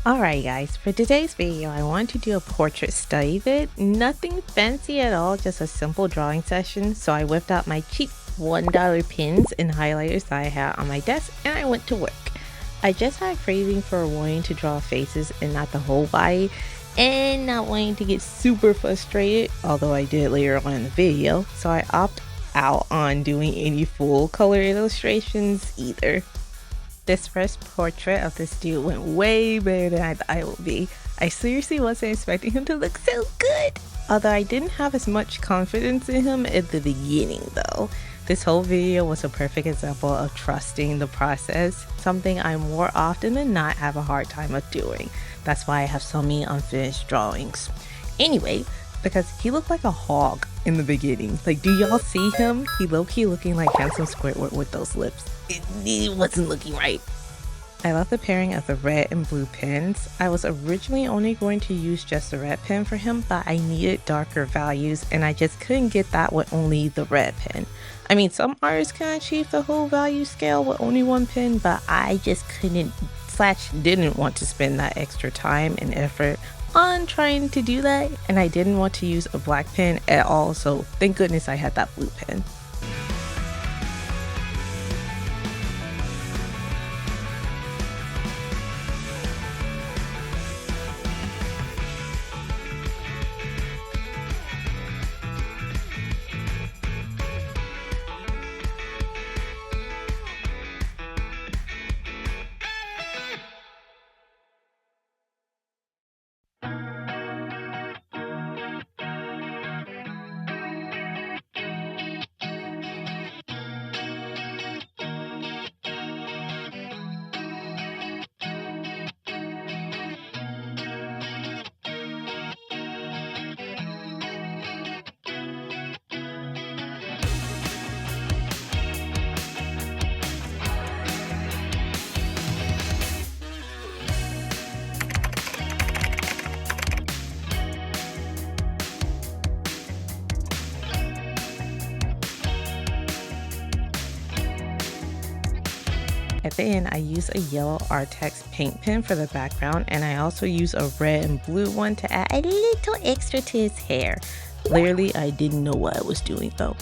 Alright guys, for today's video I want to do a portrait study vid. Nothing fancy at all, just a simple drawing session. So I whipped out my cheap $1 pens and highlighters that I had on my desk and I went to work. I just had a craving for wanting to draw faces and not the whole body, and not wanting to get super frustrated, although I did later on in the video, so I opt out on doing any full color illustrations either. This first portrait of this dude went way better than I thought it would be. I seriously wasn't expecting him to look so good. Although I didn't have as much confidence in him at the beginning though. This whole video was a perfect example of trusting the process, something I more often than not have a hard time of doing. That's why I have so many unfinished drawings. Anyway, because he looked like a hog in the beginning. Like, do y'all see him? He low-key looking like handsome Squidward with those lips. It wasn't looking right. I love the pairing of the red and blue pens. I was originally only going to use just the red pen for him, but I needed darker values and I just couldn't get that with only the red pen. I mean, some artists can achieve the whole value scale with only one pen, but I just couldn't / didn't want to spend that extra time and effort on trying to do that, and I didn't want to use a black pen at all, so thank goodness I had that blue pen. At the end, I use a yellow Artex paint pen for the background, and I also use a red and blue one to add a little extra to his hair. Clearly, I didn't know what I was doing though.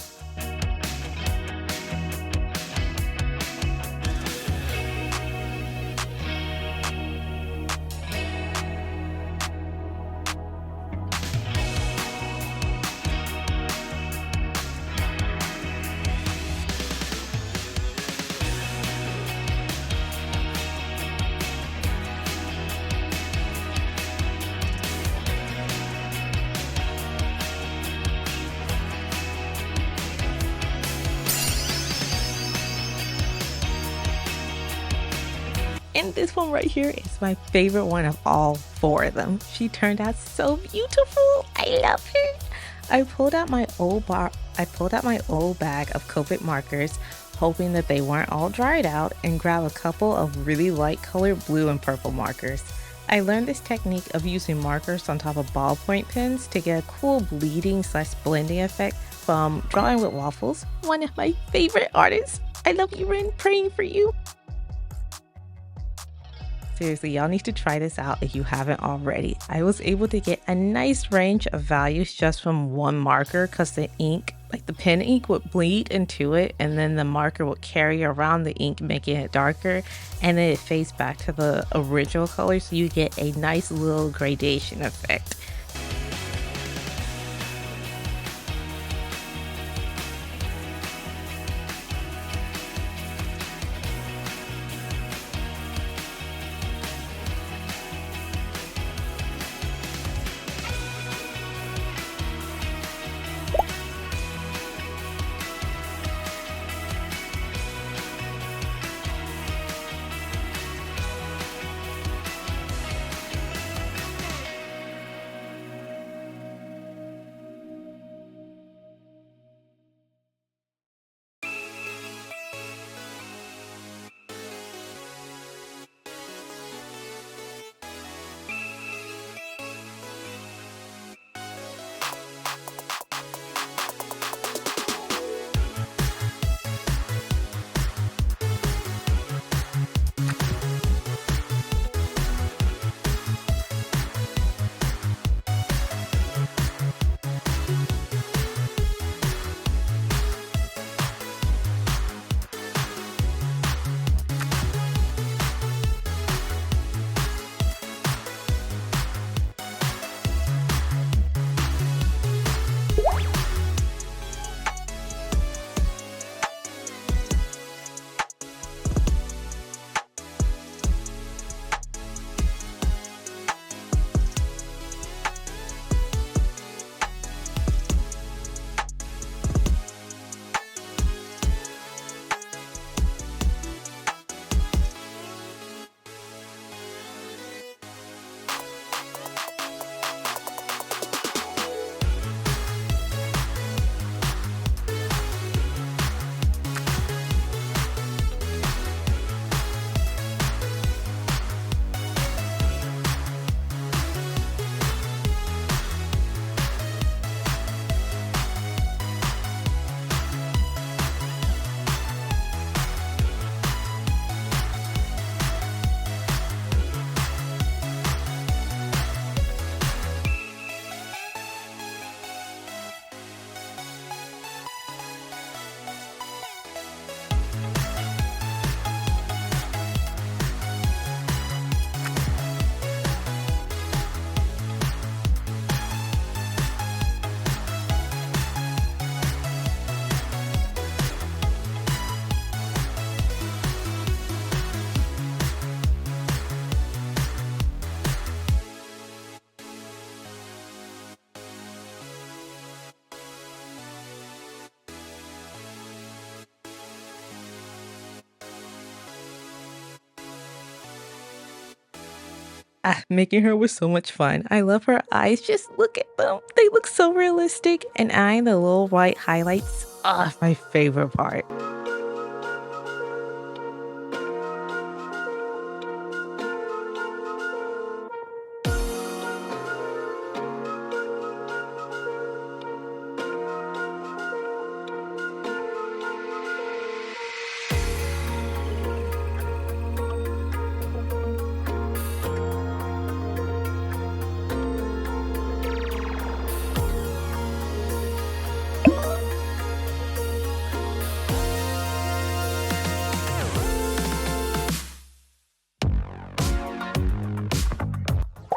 And this one right here is my favorite one of all four of them. She turned out so beautiful. I love her. I pulled out my old bag of Copic markers, hoping that they weren't all dried out, and grabbed a couple of really light colored blue and purple markers. I learned this technique of using markers on top of ballpoint pens to get a cool bleeding / blending effect from Drawing with Waffles, one of my favorite artists. I love you, Rin. Praying for you. Seriously, y'all need to try this out if you haven't already. I was able to get a nice range of values just from one marker because the ink, like the pen ink, would bleed into it, and then the marker would carry around the ink, making it darker, and then it fades back to the original color, so you get a nice little gradation effect. Making her was so much fun. I love her eyes. Just look at them. They look so realistic. And adding the little white highlights, my favorite part.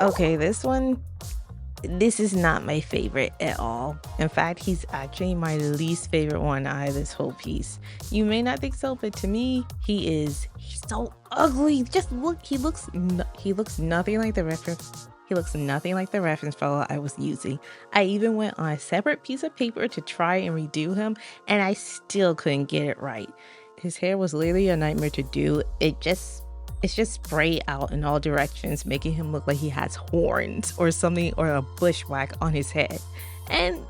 Okay, this is not my favorite at all. In fact, he's actually my least favorite one out of this whole piece. You may not think so, but to me, he's so ugly. Just look, he looks nothing like the reference. He looks nothing like the reference photo I was using. I even went on a separate piece of paper to try and redo him, and I still couldn't get it right. His hair was literally a nightmare to do. It's just sprayed out in all directions, making him look like he has horns or something, or a bushwhack on his head. And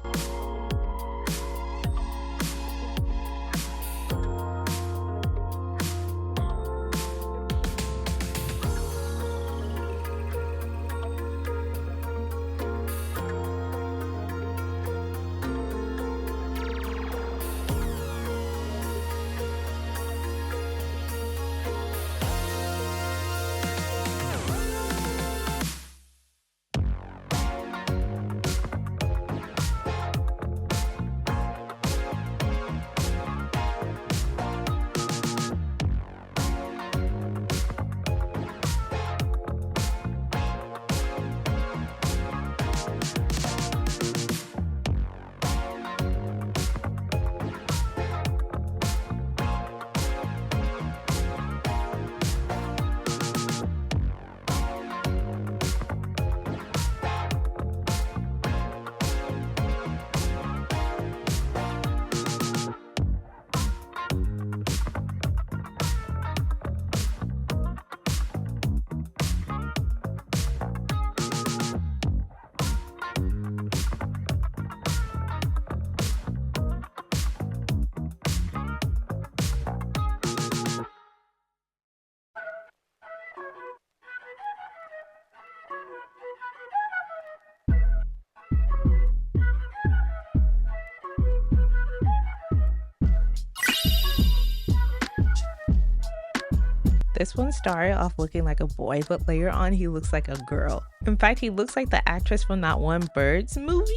this one started off looking like a boy, but later on he looks like a girl. In fact, he looks like the actress from that one Birds movie,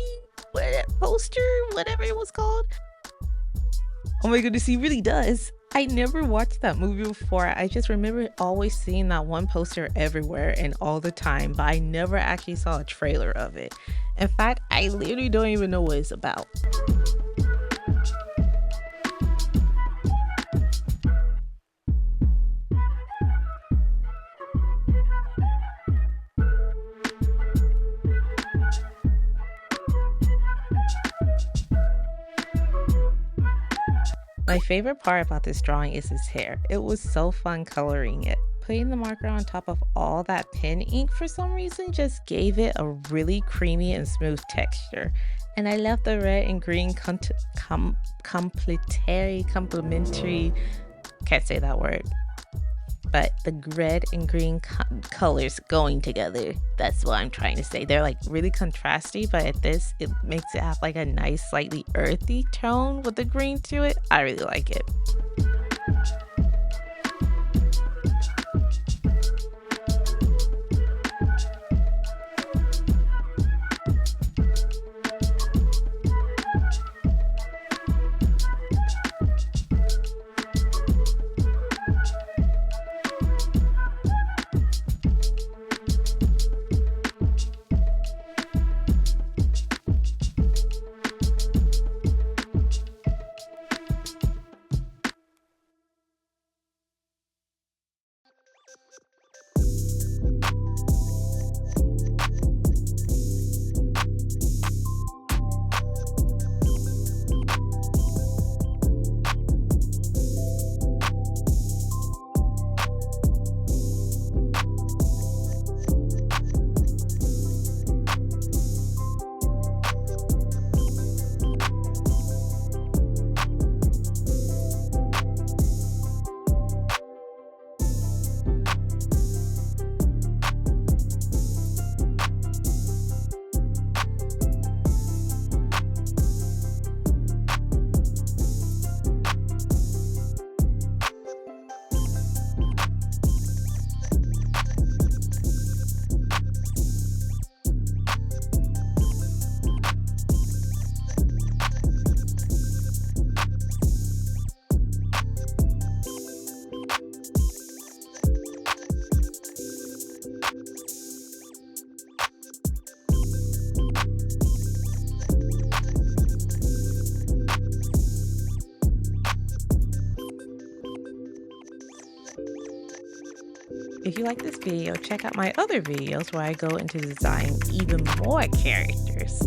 poster, whatever it was called. Oh my goodness, he really does. I never watched that movie before. I just remember always seeing that one poster everywhere and all the time, but I never actually saw a trailer of it. In fact, I literally don't even know what it's about. My favorite part about this drawing is his hair. It was so fun coloring it. Putting the marker on top of all that pen ink for some reason just gave it a really creamy and smooth texture. And I left the red and green complementary, can't say that word, but the red and green colors going together. That's what I'm trying to say. They're like really contrasty, but at this, it makes it have like a nice, slightly earthy tone with the green to it. I really like it. If you like this video, check out my other videos where I go into design even more characters.